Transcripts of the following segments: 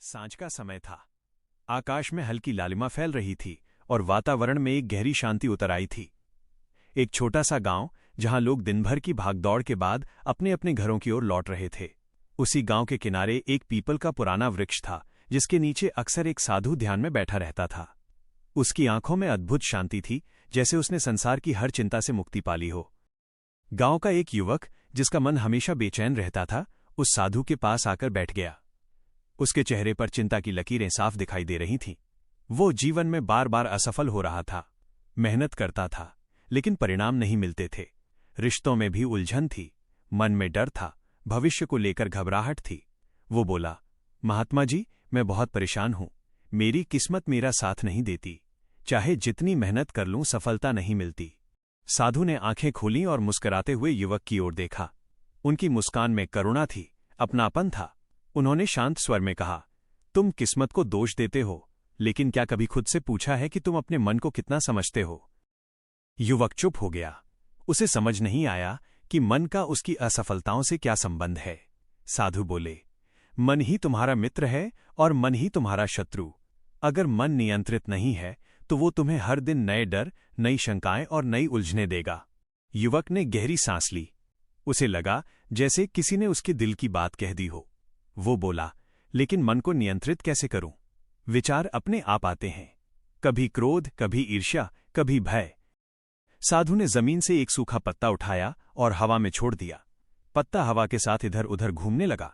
सांझ का समय था। आकाश में हल्की लालिमा फैल रही थी और वातावरण में एक गहरी शांति उतर आई थी। एक छोटा सा गांव जहां लोग दिन भर की भागदौड़ के बाद अपने अपने घरों की ओर लौट रहे थे। उसी गांव के किनारे एक पीपल का पुराना वृक्ष था जिसके नीचे अक्सर एक साधु ध्यान में बैठा रहता था। उसकी आंखों में अद्भुत शांति थी, जैसे उसने संसार की हर चिंता से मुक्ति पाली हो। गांव का एक युवक जिसका मन हमेशा बेचैन रहता था, उस साधु के पास आकर बैठ गया। उसके चेहरे पर चिंता की लकीरें साफ दिखाई दे रही थीं। वो जीवन में बार बार असफल हो रहा था। मेहनत करता था लेकिन परिणाम नहीं मिलते थे। रिश्तों में भी उलझन थी, मन में डर था, भविष्य को लेकर घबराहट थी। वो बोला, महात्मा जी, मैं बहुत परेशान हूं। मेरी किस्मत मेरा साथ नहीं देती। चाहे जितनी मेहनत कर लूं सफलता नहीं मिलती। साधु ने आंखें खोलीं और मुस्कुराते हुए युवक की ओर देखा। उनकी मुस्कान में करुणा थी, अपनापन था। उन्होंने शांत स्वर में कहा, तुम किस्मत को दोष देते हो, लेकिन क्या कभी खुद से पूछा है कि तुम अपने मन को कितना समझते हो? युवक चुप हो गया। उसे समझ नहीं आया कि मन का उसकी असफलताओं से क्या संबंध है। साधु बोले, मन ही तुम्हारा मित्र है और मन ही तुम्हारा शत्रु। अगर मन नियंत्रित नहीं है तो वो तुम्हें हर दिन नए डर, नई शंकाएं और नई उलझनें देगा। युवक ने गहरी सांस ली। उसे लगा जैसे किसी ने उसके दिल की बात कह दी हो। वो बोला, लेकिन मन को नियंत्रित कैसे करूं? विचार अपने आप आते हैं, कभी क्रोध, कभी ईर्ष्या, कभी भय। साधु ने जमीन से एक सूखा पत्ता उठाया और हवा में छोड़ दिया। पत्ता हवा के साथ इधर उधर घूमने लगा।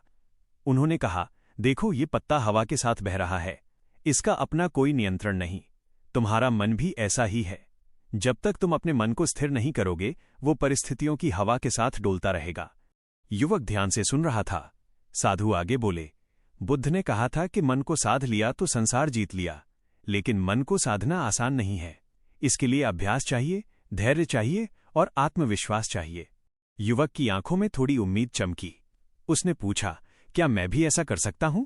उन्होंने कहा, देखो, ये पत्ता हवा के साथ बह रहा है। इसका अपना कोई नियंत्रण नहीं। तुम्हारा मन भी ऐसा ही है। जब तक तुम अपने मन को स्थिर नहीं करोगे, वो परिस्थितियों की हवा के साथ डोलता रहेगा। युवक ध्यान से सुन रहा था। साधु आगे बोले, बुद्ध ने कहा था कि मन को साध लिया तो संसार जीत लिया, लेकिन मन को साधना आसान नहीं है। इसके लिए अभ्यास चाहिए, धैर्य चाहिए और आत्मविश्वास चाहिए। युवक की आंखों में थोड़ी उम्मीद चमकी। उसने पूछा, क्या मैं भी ऐसा कर सकता हूं?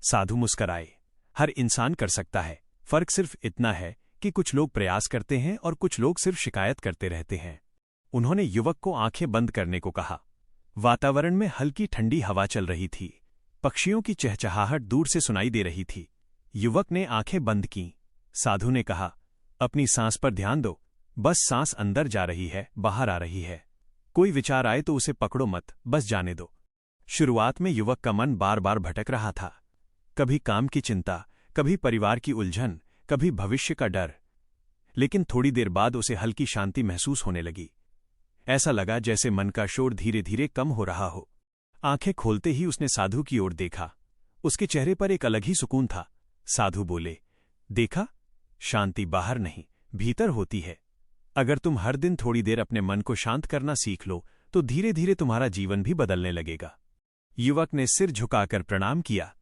साधु मुस्कराए, हर इंसान कर सकता है। फर्क सिर्फ इतना है कि कुछ लोग प्रयास करते हैं और कुछ लोग सिर्फ शिकायत करते रहते हैं। उन्होंने युवक को आंखें बंद करने को कहा। वातावरण में हल्की ठंडी हवा चल रही थी। पक्षियों की चहचहाहट दूर से सुनाई दे रही थी। युवक ने आंखें बंद कीं। साधु ने कहा, अपनी सांस पर ध्यान दो। बस सांस अंदर जा रही है, बाहर आ रही है। कोई विचार आए तो उसे पकड़ो मत, बस जाने दो। शुरुआत में युवक का मन बार बार भटक रहा था। कभी काम की चिंता, कभी परिवार की उलझन, कभी भविष्य का डर। लेकिन थोड़ी देर बाद उसे हल्की शांति महसूस होने लगी। ऐसा लगा जैसे मन का शोर धीरे धीरे कम हो रहा हो। आंखें खोलते ही उसने साधु की ओर देखा। उसके चेहरे पर एक अलग ही सुकून था। साधु बोले, देखा, शांति बाहर नहीं, भीतर होती है। अगर तुम हर दिन थोड़ी देर अपने मन को शांत करना सीख लो तो धीरे धीरे तुम्हारा जीवन भी बदलने लगेगा। युवक ने सिर झुकाकर प्रणाम किया।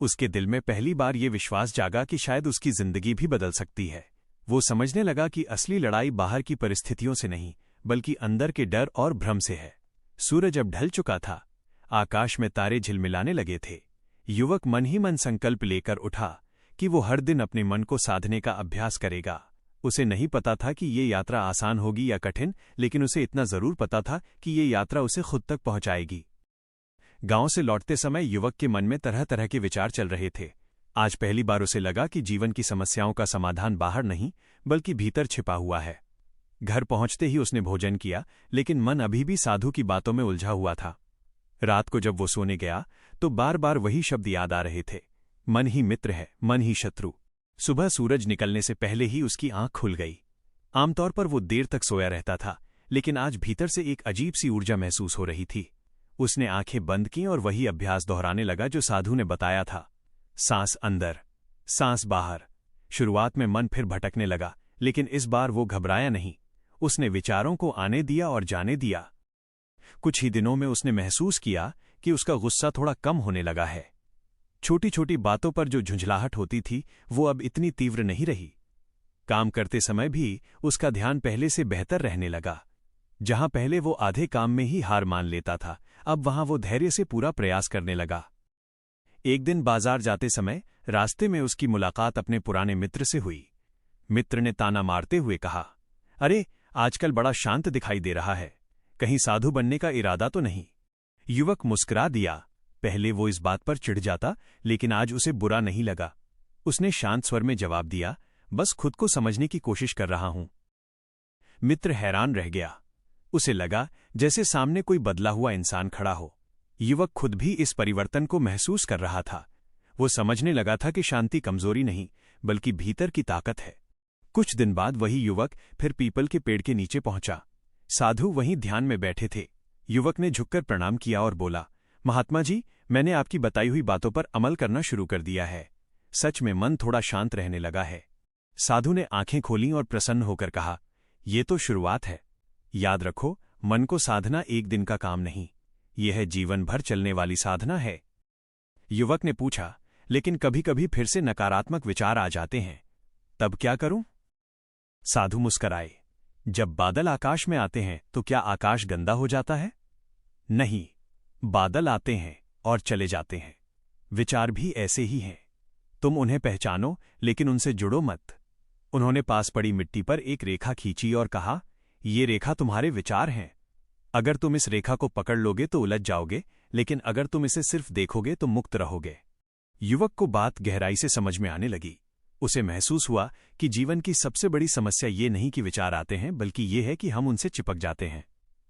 उसके दिल में पहली बार ये विश्वास जागा कि शायद उसकी जिंदगी भी बदल सकती है। वो समझने लगा कि असली लड़ाई बाहर की परिस्थितियों से नहीं, बल्कि अंदर के डर और भ्रम से है। सूरज अब ढल चुका था। आकाश में तारे झिलमिलाने लगे थे। युवक मन ही मन संकल्प लेकर उठा कि वो हर दिन अपने मन को साधने का अभ्यास करेगा। उसे नहीं पता था कि ये यात्रा आसान होगी या कठिन, लेकिन उसे इतना जरूर पता था कि ये यात्रा उसे खुद तक पहुंचाएगी। गांव से लौटते समय युवक के मन में तरह तरह के विचार चल रहे थे। आज पहली बार उसे लगा कि जीवन की समस्याओं का समाधान बाहर नहीं, बल्कि भीतर छिपा हुआ है। घर पहुंचते ही उसने भोजन किया, लेकिन मन अभी भी साधु की बातों में उलझा हुआ था। रात को जब वो सोने गया तो बार बार वही शब्द याद आ रहे थे, मन ही मित्र है, मन ही शत्रु। सुबह सूरज निकलने से पहले ही उसकी आंख खुल गई। आमतौर पर वो देर तक सोया रहता था, लेकिन आज भीतर से एक अजीब सी ऊर्जा महसूस हो रही थी। उसने आंखें बंद कीं और वही अभ्यास दोहराने लगा जो साधु ने बताया था। सांस अंदर, सांस बाहर। शुरुआत में मन फिर भटकने लगा, लेकिन इस बार वो घबराया नहीं। उसने विचारों को आने दिया और जाने दिया। कुछ ही दिनों में उसने महसूस किया कि उसका गुस्सा थोड़ा कम होने लगा है। छोटी छोटी बातों पर जो झुंझलाहट होती थी वो अब इतनी तीव्र नहीं रही। काम करते समय भी उसका ध्यान पहले से बेहतर रहने लगा। जहां पहले वो आधे काम में ही हार मान लेता था, अब वहां वो धैर्य से पूरा प्रयास करने लगा। एक दिन बाजार जाते समय रास्ते में उसकी मुलाकात अपने पुराने मित्र से हुई। मित्र ने ताना मारते हुए कहा, अरे, आजकल बड़ा शांत दिखाई दे रहा है, कहीं साधु बनने का इरादा तो नहीं? युवक मुस्कुरा दिया, पहले वो इस बात पर चिढ़ जाता, लेकिन आज उसे बुरा नहीं लगा। उसने शांत स्वर में जवाब दिया, बस खुद को समझने की कोशिश कर रहा हूं। मित्र हैरान रह गया। उसे लगा जैसे सामने कोई बदला हुआ इंसान खड़ा हो। युवक खुद भी इस परिवर्तन को महसूस कर रहा था। वो समझने लगा था कि शांति कमजोरी नहीं, बल्कि भीतर की ताकत है। कुछ दिन बाद वही युवक फिर पीपल के पेड़ के नीचे पहुंचा। साधु वहीं ध्यान में बैठे थे। युवक ने झुककर प्रणाम किया और बोला, महात्मा जी, मैंने आपकी बताई हुई बातों पर अमल करना शुरू कर दिया है। सच में मन थोड़ा शांत रहने लगा है। साधु ने आंखें खोलीं और प्रसन्न होकर कहा, ये तो शुरुआत है। याद रखो, मन को साधना एक दिन का काम नहीं, यह है जीवन भर चलने वाली साधना है। युवक ने पूछा, लेकिन कभी कभी फिर से नकारात्मक विचार आ जाते हैं, तब क्या करूं? साधु मुस्कराए, जब बादल आकाश में आते हैं तो क्या आकाश गंदा हो जाता है? नहीं, बादल आते हैं और चले जाते हैं। विचार भी ऐसे ही हैं। तुम उन्हें पहचानो, लेकिन उनसे जुड़ो मत। उन्होंने पास पड़ी मिट्टी पर एक रेखा खींची और कहा, ये रेखा तुम्हारे विचार हैं। अगर तुम इस रेखा को पकड़ लोगे तो उलझ जाओगे, लेकिन अगर तुम इसे सिर्फ देखोगे तो मुक्त रहोगे। युवक को बात गहराई से समझ में आने लगी। उसे महसूस हुआ कि जीवन की सबसे बड़ी समस्या ये नहीं कि विचार आते हैं, बल्कि ये है कि हम उनसे चिपक जाते हैं।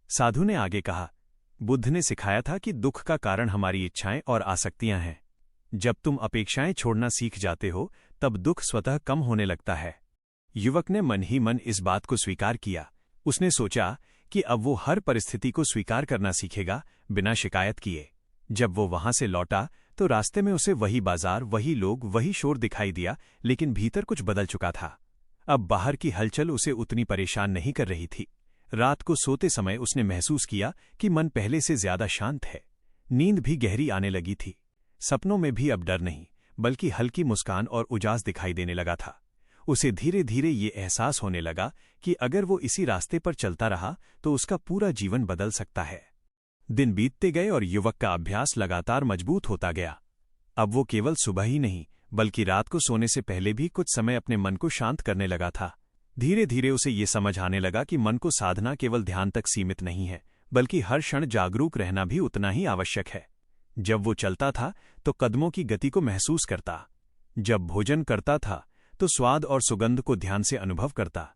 साधु ने आगे कहा, बुद्ध ने सिखाया था कि दुख का कारण हमारी इच्छाएं और आसक्तियां हैं। जब तुम अपेक्षाएं छोड़ना सीख जाते हो, तब दुख स्वतः कम होने लगता है। युवक ने मन ही मन इस बात को स्वीकार किया। उसने सोचा कि अब वो हर परिस्थिति को स्वीकार करना सीखेगा, बिना शिकायत किए। जब वो वहां से लौटा तो रास्ते में उसे वही बाजार, वही लोग, वही शोर दिखाई दिया, लेकिन भीतर कुछ बदल चुका था। अब बाहर की हलचल उसे उतनी परेशान नहीं कर रही थी। रात को सोते समय उसने महसूस किया कि मन पहले से ज्यादा शांत है। नींद भी गहरी आने लगी थी। सपनों में भी अब डर नहीं, बल्कि हल्की मुस्कान और उजास दिखाई देने लगा था। उसे धीरे धीरे ये एहसास होने लगा कि अगर वो इसी रास्ते पर चलता रहा तो उसका पूरा जीवन बदल सकता है। दिन बीतते गए और युवक का अभ्यास लगातार मजबूत होता गया। अब वो केवल सुबह ही नहीं, बल्कि रात को सोने से पहले भी कुछ समय अपने मन को शांत करने लगा था। धीरे धीरे उसे ये समझ आने लगा कि मन को साधना केवल ध्यान तक सीमित नहीं है, बल्कि हर क्षण जागरूक रहना भी उतना ही आवश्यक है। जब वो चलता था तो कदमों की गति को महसूस करता। जब भोजन करता था तो स्वाद और सुगंध को ध्यान से अनुभव करता।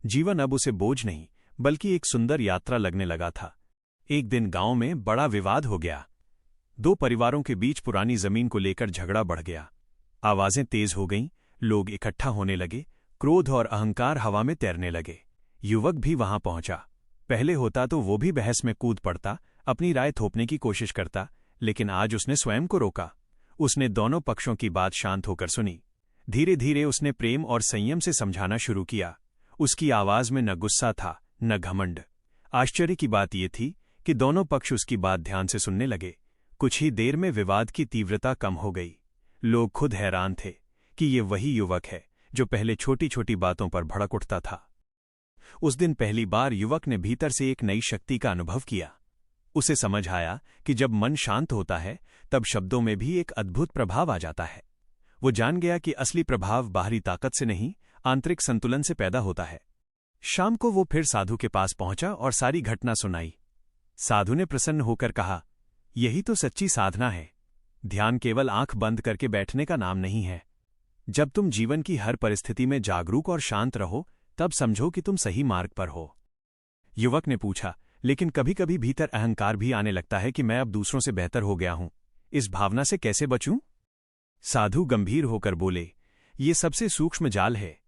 जीवन अब उसे बोझ नहीं, बल्कि एक सुंदर यात्रा लगने लगा था। एक दिन गांव में बड़ा विवाद हो गया। दो परिवारों के बीच पुरानी जमीन को लेकर झगड़ा बढ़ गया। आवाजें तेज हो गईं, लोग इकट्ठा होने लगे, क्रोध और अहंकार हवा में तैरने लगे। युवक भी वहां पहुंचा। पहले होता तो वो भी बहस में कूद पड़ता, अपनी राय थोपने की कोशिश करता, लेकिन आज उसने स्वयं को रोका। उसने दोनों पक्षों की बात शांत होकर सुनी। धीरे धीरे उसने प्रेम और संयम से समझाना शुरू किया। उसकी आवाज में न गुस्सा था, न घमंड। आश्चर्य की बात यह थी कि दोनों पक्ष उसकी बात ध्यान से सुनने लगे। कुछ ही देर में विवाद की तीव्रता कम हो गई। लोग खुद हैरान थे कि ये वही युवक है जो पहले छोटी छोटी बातों पर भड़क उठता था। उस दिन पहली बार युवक ने भीतर से एक नई शक्ति का अनुभव किया। उसे समझ आया कि जब मन शांत होता है तब शब्दों में भी एक अद्भुत प्रभाव आ जाता है। वो जान गया कि असली प्रभाव बाहरी ताकत से नहीं, आंतरिक संतुलन से पैदा होता है। शाम को वो फिर साधु के पास पहुंचा और सारी घटना सुनाई। साधु ने प्रसन्न होकर कहा, यही तो सच्ची साधना है। ध्यान केवल आंख बंद करके बैठने का नाम नहीं है। जब तुम जीवन की हर परिस्थिति में जागरूक और शांत रहो, तब समझो कि तुम सही मार्ग पर हो। युवक ने पूछा, लेकिन कभी कभी भीतर अहंकार भी आने लगता है कि मैं अब दूसरों से बेहतर हो गया हूं। इस भावना से कैसे बचूं? साधु गंभीर होकर बोले, ये सबसे सूक्ष्म जाल है।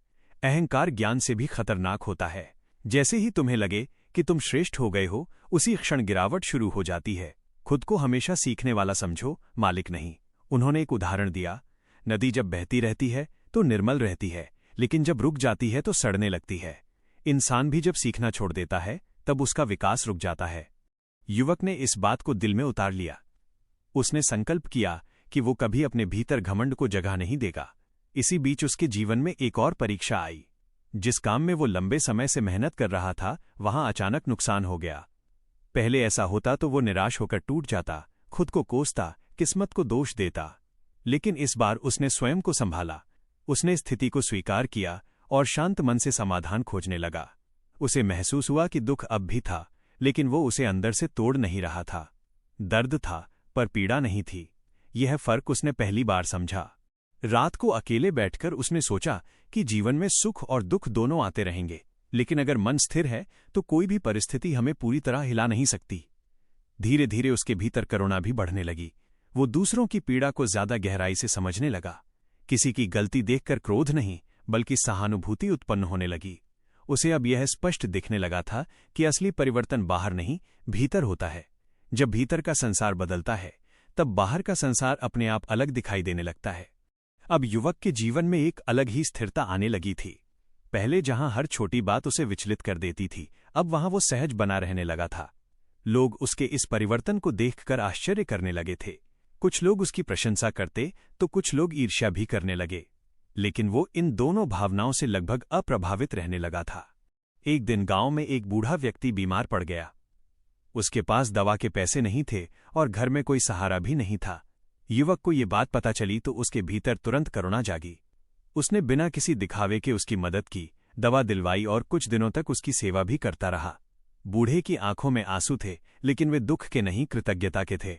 अहंकार ज्ञान से भी खतरनाक होता है। जैसे ही तुम्हें लगे कि तुम श्रेष्ठ हो गए हो, उसी क्षण गिरावट शुरू हो जाती है। खुद को हमेशा सीखने वाला समझो, मालिक नहीं। उन्होंने एक उदाहरण दिया, नदी जब बहती रहती है तो निर्मल रहती है, लेकिन जब रुक जाती है तो सड़ने लगती है। इंसान भी जब सीखना छोड़ देता है तब उसका विकास रुक जाता है। युवक ने इस बात को दिल में उतार लिया। उसने संकल्प किया कि वो कभी अपने भीतर घमंड को जगह नहीं देगा। इसी बीच उसके जीवन में एक और परीक्षा आई। जिस काम में वो लंबे समय से मेहनत कर रहा था, वहां अचानक नुकसान हो गया। पहले ऐसा होता तो वो निराश होकर टूट जाता, खुद को कोसता, किस्मत को दोष देता। लेकिन इस बार उसने स्वयं को संभाला। उसने स्थिति को स्वीकार किया और शांत मन से समाधान खोजने लगा। उसे महसूस हुआ कि दुख अब भी था, लेकिन वो उसे अंदर से तोड़ नहीं रहा था। दर्द था, पर पीड़ा नहीं थी। यह फर्क उसने पहली बार समझा। रात को अकेले बैठकर उसने सोचा कि जीवन में सुख और दुख दोनों आते रहेंगे, लेकिन अगर मन स्थिर है तो कोई भी परिस्थिति हमें पूरी तरह हिला नहीं सकती। धीरे धीरे उसके भीतर करुणा भी बढ़ने लगी। वो दूसरों की पीड़ा को ज्यादा गहराई से समझने लगा। किसी की गलती देखकर क्रोध नहीं, बल्कि सहानुभूति उत्पन्न होने लगी। उसे अब यह स्पष्ट दिखने लगा था कि असली परिवर्तन बाहर नहीं, भीतर होता है। जब भीतर का संसार बदलता है, तब बाहर का संसार अपने आप अलग दिखाई देने लगता है। अब युवक के जीवन में एक अलग ही स्थिरता आने लगी थी। पहले जहां हर छोटी बात उसे विचलित कर देती थी, अब वहां वो सहज बना रहने लगा था। लोग उसके इस परिवर्तन को देखकर आश्चर्य करने लगे थे। कुछ लोग उसकी प्रशंसा करते तो कुछ लोग ईर्ष्या भी करने लगे, लेकिन वो इन दोनों भावनाओं से लगभग अप्रभावित रहने लगा था। एक दिन गांव में एक बूढ़ा व्यक्ति बीमार पड़ गया। उसके पास दवा के पैसे नहीं थे और घर में कोई सहारा भी नहीं था। युवक को ये बात पता चली तो उसके भीतर तुरंत करुणा जागी। उसने बिना किसी दिखावे के उसकी मदद की, दवा दिलवाई और कुछ दिनों तक उसकी सेवा भी करता रहा। बूढ़े की आंखों में आंसू थे, लेकिन वे दुख के नहीं, कृतज्ञता के थे।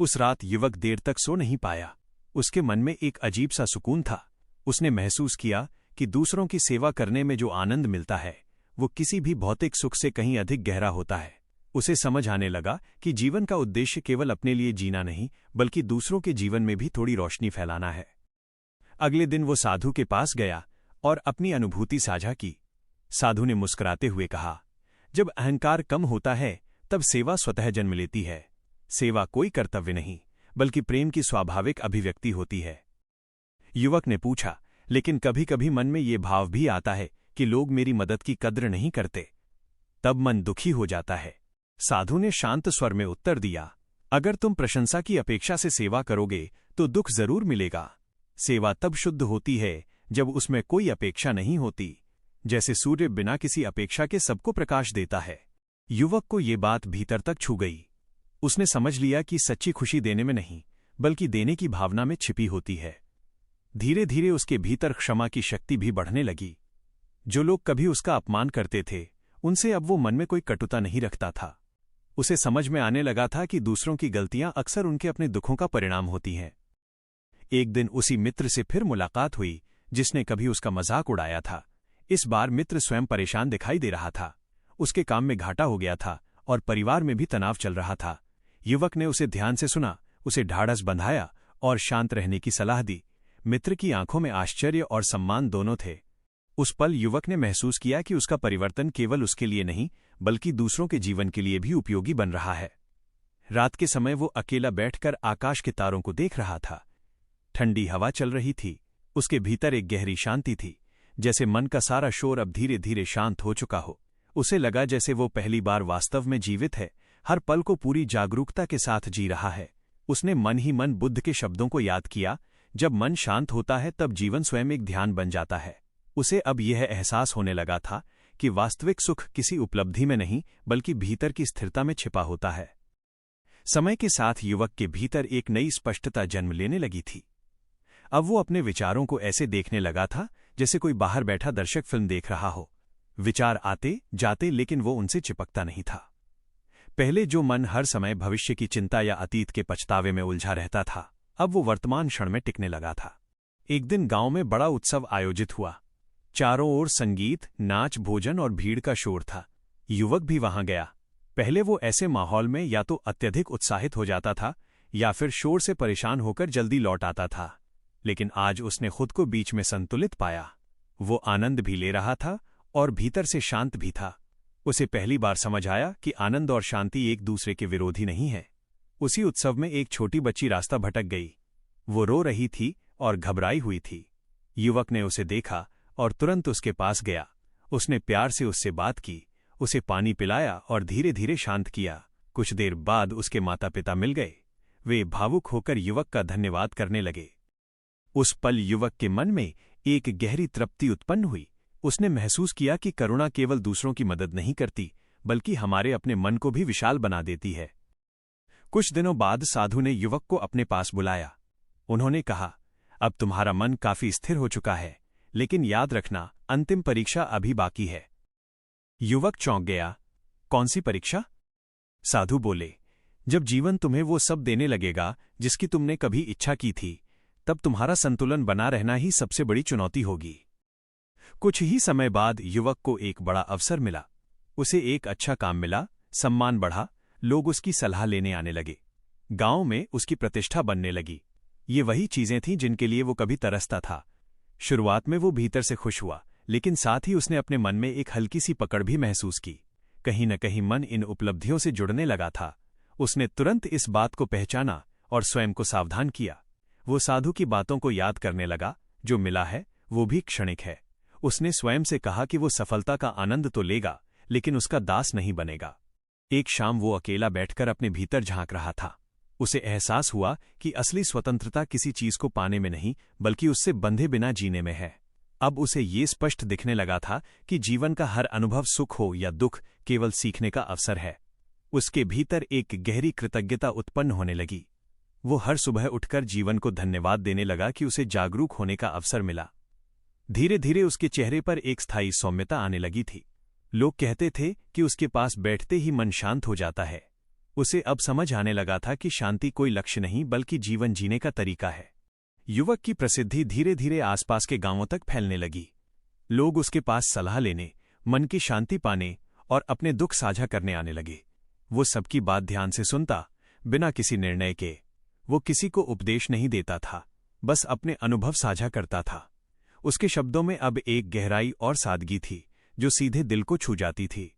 उस रात युवक देर तक सो नहीं पाया। उसके मन में एक अजीब सा सुकून था। उसने महसूस किया कि दूसरों की सेवा करने में जो आनंद मिलता है, वो किसी भी भौतिक सुख से कहीं अधिक गहरा होता है। उसे समझ आने लगा कि जीवन का उद्देश्य केवल अपने लिए जीना नहीं, बल्कि दूसरों के जीवन में भी थोड़ी रोशनी फैलाना है। अगले दिन वो साधु के पास गया और अपनी अनुभूति साझा की। साधु ने मुस्कुराते हुए कहा, जब अहंकार कम होता है तब सेवा स्वतः जन्म लेती है। सेवा कोई कर्तव्य नहीं, बल्कि प्रेम की स्वाभाविक अभिव्यक्ति होती है। युवक ने पूछा, लेकिन कभी कभी मन में ये भाव भी आता है कि लोग मेरी मदद की कद्र नहीं करते। तब मन दुखी हो जाता है। साधु ने शांत स्वर में उत्तर दिया, अगर तुम प्रशंसा की अपेक्षा से सेवा करोगे तो दुख जरूर मिलेगा। सेवा तब शुद्ध होती है जब उसमें कोई अपेक्षा नहीं होती, जैसे सूर्य बिना किसी अपेक्षा के सबको प्रकाश देता है। युवक को ये बात भीतर तक छू गई। उसने समझ लिया कि सच्ची खुशी देने में नहीं, बल्कि देने की भावना में छिपी होती है। धीरे धीरे उसके भीतर क्षमा की शक्ति भी बढ़ने लगी। जो लोग कभी उसका अपमान करते थे, उनसे अब वो मन में कोई कटुता नहीं रखता था। उसे समझ में आने लगा था कि दूसरों की गलतियां अक्सर उनके अपने दुखों का परिणाम होती हैं। एक दिन उसी मित्र से फिर मुलाकात हुई जिसने कभी उसका मजाक उड़ाया था। इस बार मित्र स्वयं परेशान दिखाई दे रहा था। उसके काम में घाटा हो गया था और परिवार में भी तनाव चल रहा था। युवक ने उसे ध्यान से सुना, उसे ढाढ़स बंधाया और शांत रहने की सलाह दी। मित्र की आंखों में आश्चर्य और सम्मान दोनों थे। उस पल युवक ने महसूस किया कि उसका परिवर्तन केवल उसके लिए नहीं, बल्कि दूसरों के जीवन के लिए भी उपयोगी बन रहा है। रात के समय वो अकेला बैठकर आकाश के तारों को देख रहा था। ठंडी हवा चल रही थी। उसके भीतर एक गहरी शांति थी, जैसे मन का सारा शोर अब धीरे धीरे शांत हो चुका हो। उसे लगा जैसे वो पहली बार वास्तव में जीवित है, हर पल को पूरी जागरूकता के साथ जी रहा है। उसने मन ही मन बुद्ध के शब्दों को याद किया, जब मन शांत होता है तब जीवन स्वयं एक ध्यान बन जाता है। उसे अब यह एहसास होने लगा था कि वास्तविक सुख किसी उपलब्धि में नहीं, बल्कि भीतर की स्थिरता में छिपा होता है। समय के साथ युवक के भीतर एक नई स्पष्टता जन्म लेने लगी थी। अब वो अपने विचारों को ऐसे देखने लगा था जैसे कोई बाहर बैठा दर्शक फिल्म देख रहा हो। विचार आते जाते, लेकिन वो उनसे चिपकता नहीं था। पहले जो मन हर समय भविष्य की चिंता या अतीत के पछतावे में उलझा रहता था, अब वो वर्तमान क्षण में टिकने लगा था। एक दिन गांव में बड़ा उत्सव आयोजित हुआ। चारों ओर संगीत, नाच, भोजन और भीड़ का शोर था। युवक भी वहां गया। पहले वो ऐसे माहौल में या तो अत्यधिक उत्साहित हो जाता था या फिर शोर से परेशान होकर जल्दी लौट आता था, लेकिन आज उसने खुद को बीच में संतुलित पाया। वो आनंद भी ले रहा था और भीतर से शांत भी था। उसे पहली बार समझ आया कि आनंद और शांति एक दूसरे के विरोधी नहीं है। उसी उत्सव में एक छोटी बच्ची रास्ता भटक गई। वो रो रही थी और घबराई हुई थी। युवक ने उसे देखा और तुरंत उसके पास गया। उसने प्यार से उससे बात की, उसे पानी पिलाया और धीरे धीरे शांत किया। कुछ देर बाद उसके माता पिता मिल गए। वे भावुक होकर युवक का धन्यवाद करने लगे। उस पल युवक के मन में एक गहरी तृप्ति उत्पन्न हुई। उसने महसूस किया कि करुणा केवल दूसरों की मदद नहीं करती, बल्कि हमारे अपने मन को भी विशाल बना देती है। कुछ दिनों बाद साधु ने युवक को अपने पास बुलाया। उन्होंने कहा, अब तुम्हारा मन काफी स्थिर हो चुका है, लेकिन याद रखना, अंतिम परीक्षा अभी बाकी है। युवक चौंक गया। कौन सी परीक्षा? साधु बोले, जब जीवन तुम्हें वो सब देने लगेगा जिसकी तुमने कभी इच्छा की थी, तब तुम्हारा संतुलन बना रहना ही सबसे बड़ी चुनौती होगी। कुछ ही समय बाद युवक को एक बड़ा अवसर मिला। उसे एक अच्छा काम मिला, सम्मान बढ़ा, लोग उसकी सलाह लेने आने लगे। गांव में उसकी प्रतिष्ठा बनने लगी। ये वही चीजें थीं जिनके लिए वो कभी तरसता था। शुरुआत में वो भीतर से खुश हुआ, लेकिन साथ ही उसने अपने मन में एक हल्की सी पकड़ भी महसूस की। कहीं न कहीं मन इन उपलब्धियों से जुड़ने लगा था। उसने तुरंत इस बात को पहचाना और स्वयं को सावधान किया। वो साधु की बातों को याद करने लगा, जो मिला है वो भी क्षणिक है। उसने स्वयं से कहा कि वो सफलता का आनंद तो लेगा, लेकिन उसका दास नहीं बनेगा। एक शाम वो अकेला बैठकर अपने भीतर झांक रहा था। उसे एहसास हुआ कि असली स्वतंत्रता किसी चीज को पाने में नहीं, बल्कि उससे बंधे बिना जीने में है। अब उसे ये स्पष्ट दिखने लगा था कि जीवन का हर अनुभव, सुख हो या दुख, केवल सीखने का अवसर है। उसके भीतर एक गहरी कृतज्ञता उत्पन्न होने लगी। वो हर सुबह उठकर जीवन को धन्यवाद देने लगा कि उसे जागरूक होने का अवसर मिला। धीरे धीरे उसके चेहरे पर एक स्थायी सौम्यता आने लगी थी। लोग कहते थे कि उसके पास बैठते ही मन शांत हो जाता है। उसे अब समझ आने लगा था कि शांति कोई लक्ष्य नहीं, बल्कि जीवन जीने का तरीका है। युवक की प्रसिद्धि धीरे धीरे आसपास के गांवों तक फैलने लगी। लोग उसके पास सलाह लेने, मन की शांति पाने और अपने दुख साझा करने आने लगे। वो सबकी बात ध्यान से सुनता, बिना किसी निर्णय के। वो किसी को उपदेश नहीं देता था, बस अपने अनुभव साझा करता था। उसके शब्दों में अब एक गहराई और सादगी थी, जो सीधे दिल को छू जाती थी।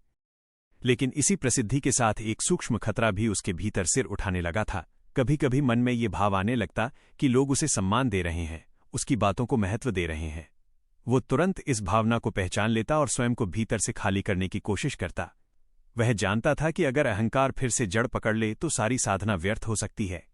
लेकिन इसी प्रसिद्धि के साथ एक सूक्ष्म खतरा भी उसके भीतर सिर उठाने लगा था। कभी कभी मन में ये भाव आने लगता कि लोग उसे सम्मान दे रहे हैं, उसकी बातों को महत्व दे रहे हैं। वो तुरंत इस भावना को पहचान लेता और स्वयं को भीतर से खाली करने की कोशिश करता। वह जानता था कि अगर अहंकार फिर से जड़ पकड़ ले तो सारी साधना व्यर्थ हो सकती है।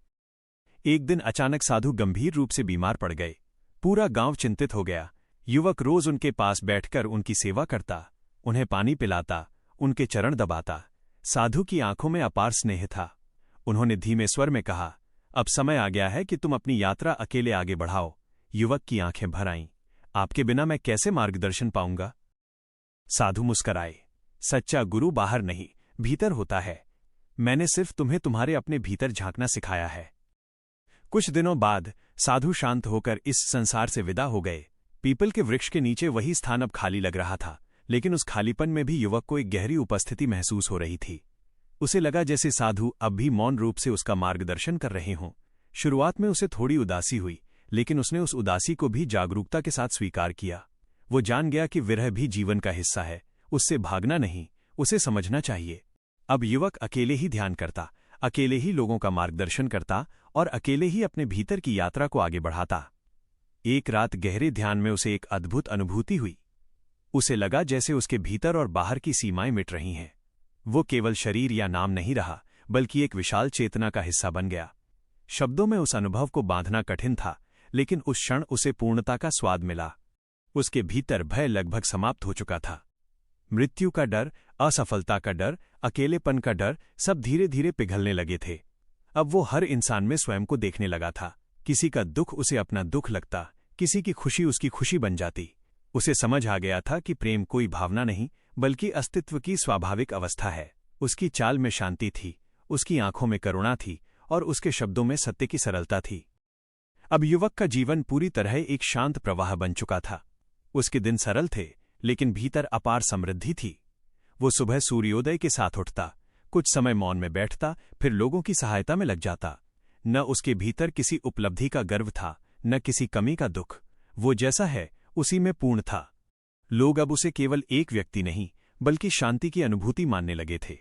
एक दिन अचानक साधु गंभीर रूप से बीमार पड़ गए। पूरा गांव चिंतित हो गया। युवक रोज उनके पास बैठकर उनकी सेवा करता, उन्हें पानी पिलाता, उनके चरण दबाता। साधु की आंखों में अपार स्नेह था। उन्होंने धीमे स्वर में कहा, अब समय आ गया है कि तुम अपनी यात्रा अकेले आगे बढ़ाओ। युवक की आंखें भर आईं। आपके बिना मैं कैसे मार्गदर्शन पाऊंगा? साधु मुस्कराए, सच्चा गुरु बाहर नहीं, भीतर होता है। मैंने सिर्फ तुम्हें तुम्हारे अपने भीतर झांकना सिखाया है। कुछ दिनों बाद साधु शांत होकर इस संसार से विदा हो गए। पीपल के वृक्ष के नीचे वही स्थान अब खाली लग रहा था, लेकिन उस खालीपन में भी युवक को एक गहरी उपस्थिति महसूस हो रही थी। उसे लगा जैसे साधु अब भी मौन रूप से उसका मार्गदर्शन कर रहे हों। शुरुआत में उसे थोड़ी उदासी हुई, लेकिन उसने उस उदासी को भी जागरूकता के साथ स्वीकार किया। वो जान गया कि विरह भी जीवन का हिस्सा है, उससे भागना नहीं, उसे समझना चाहिए। अब युवक अकेले ही ध्यान करता, अकेले ही लोगों का मार्गदर्शन करता और अकेले ही अपने भीतर की यात्रा को आगे बढ़ाता। एक रात गहरे ध्यान में उसे एक अद्भुत अनुभूति हुई। उसे लगा जैसे उसके भीतर और बाहर की सीमाएं मिट रही हैं। वो केवल शरीर या नाम नहीं रहा, बल्कि एक विशाल चेतना का हिस्सा बन गया। शब्दों में उस अनुभव को बांधना कठिन था, लेकिन उस क्षण उसे पूर्णता का स्वाद मिला। उसके भीतर भय लगभग समाप्त हो चुका था। मृत्यु का डर, असफलता का डर, अकेलेपन का डर, सब धीरे धीरे पिघलने लगे थे। अब वो हर इंसान में स्वयं को देखने लगा था। किसी का दुख उसे अपना दुख लगता, किसी की खुशी उसकी खुशी बन जाती। उसे समझ आ गया था कि प्रेम कोई भावना नहीं, बल्कि अस्तित्व की स्वाभाविक अवस्था है। उसकी चाल में शांति थी, उसकी आंखों में करुणा थी और उसके शब्दों में सत्य की सरलता थी। अब युवक का जीवन पूरी तरह एक शांत प्रवाह बन चुका था। उसके दिन सरल थे, लेकिन भीतर अपार समृद्धि थी। वो सुबह सूर्योदय के साथ उठता, कुछ समय मौन में बैठता, फिर लोगों की सहायता में लग जाता। न उसके भीतर किसी उपलब्धि का गर्व था, न किसी कमी का दुख। वो जैसा है उसी में पूर्ण था। लोग अब उसे केवल एक व्यक्ति नहीं, बल्कि शांति की अनुभूति मानने लगे थे।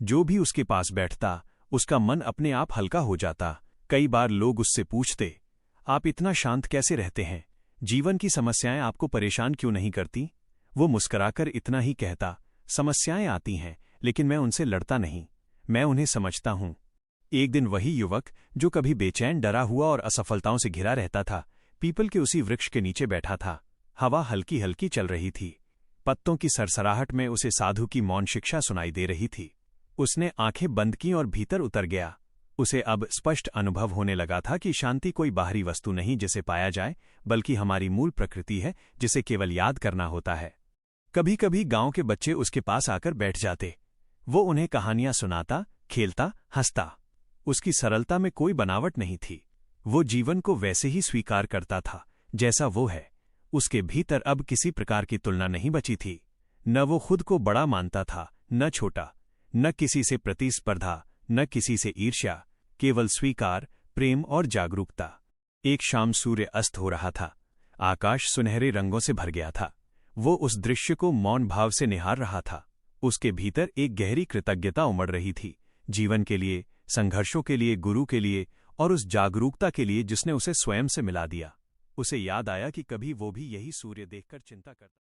जो भी उसके पास बैठता, उसका मन अपने आप हल्का हो जाता। कई बार लोग उससे पूछते, आप इतना शांत कैसे रहते हैं? जीवन की समस्याएं आपको परेशान क्यों नहीं करती? वो मुस्कुराकर इतना ही कहता, समस्याएं आती हैं, लेकिन मैं उनसे लड़ता नहीं, मैं उन्हें समझता हूं। एक दिन वही युवक, जो कभी बेचैन, डरा हुआ और असफलताओं से घिरा रहता था, पीपल के उसी वृक्ष के नीचे बैठा था। हवा हल्की हल्की चल रही थी। पत्तों की सरसराहट में उसे साधु की मौन शिक्षा सुनाई दे रही थी। उसने आंखें बंद की और भीतर उतर गया। उसे अब स्पष्ट अनुभव होने लगा था कि शांति कोई बाहरी वस्तु नहीं जिसे पाया जाए, बल्कि हमारी मूल प्रकृति है, जिसे केवल याद करना होता है। कभी कभी गांव के बच्चे उसके पास आकर बैठ जाते। वो उन्हें कहानियां सुनाता, खेलता, हंसता। उसकी सरलता में कोई बनावट नहीं थी। वो जीवन को वैसे ही स्वीकार करता था जैसा वो है। उसके भीतर अब किसी प्रकार की तुलना नहीं बची थी। न वो खुद को बड़ा मानता था, न छोटा, न किसी से प्रतिस्पर्धा, न किसी से ईर्ष्या, केवल स्वीकार, प्रेम और जागरूकता। एक शाम सूर्य अस्त हो रहा था। आकाश सुनहरे रंगों से भर गया था। वो उस दृश्य को मौन भाव से निहार रहा था। उसके भीतर एक गहरी कृतज्ञता उमड़ रही थी, जीवन के लिए, संघर्षों के लिए, गुरु के लिए और उस जागरूकता के लिए जिसने उसे स्वयं से मिला दिया। उसे याद आया कि कभी वो भी यही सूर्य देखकर चिंता करता।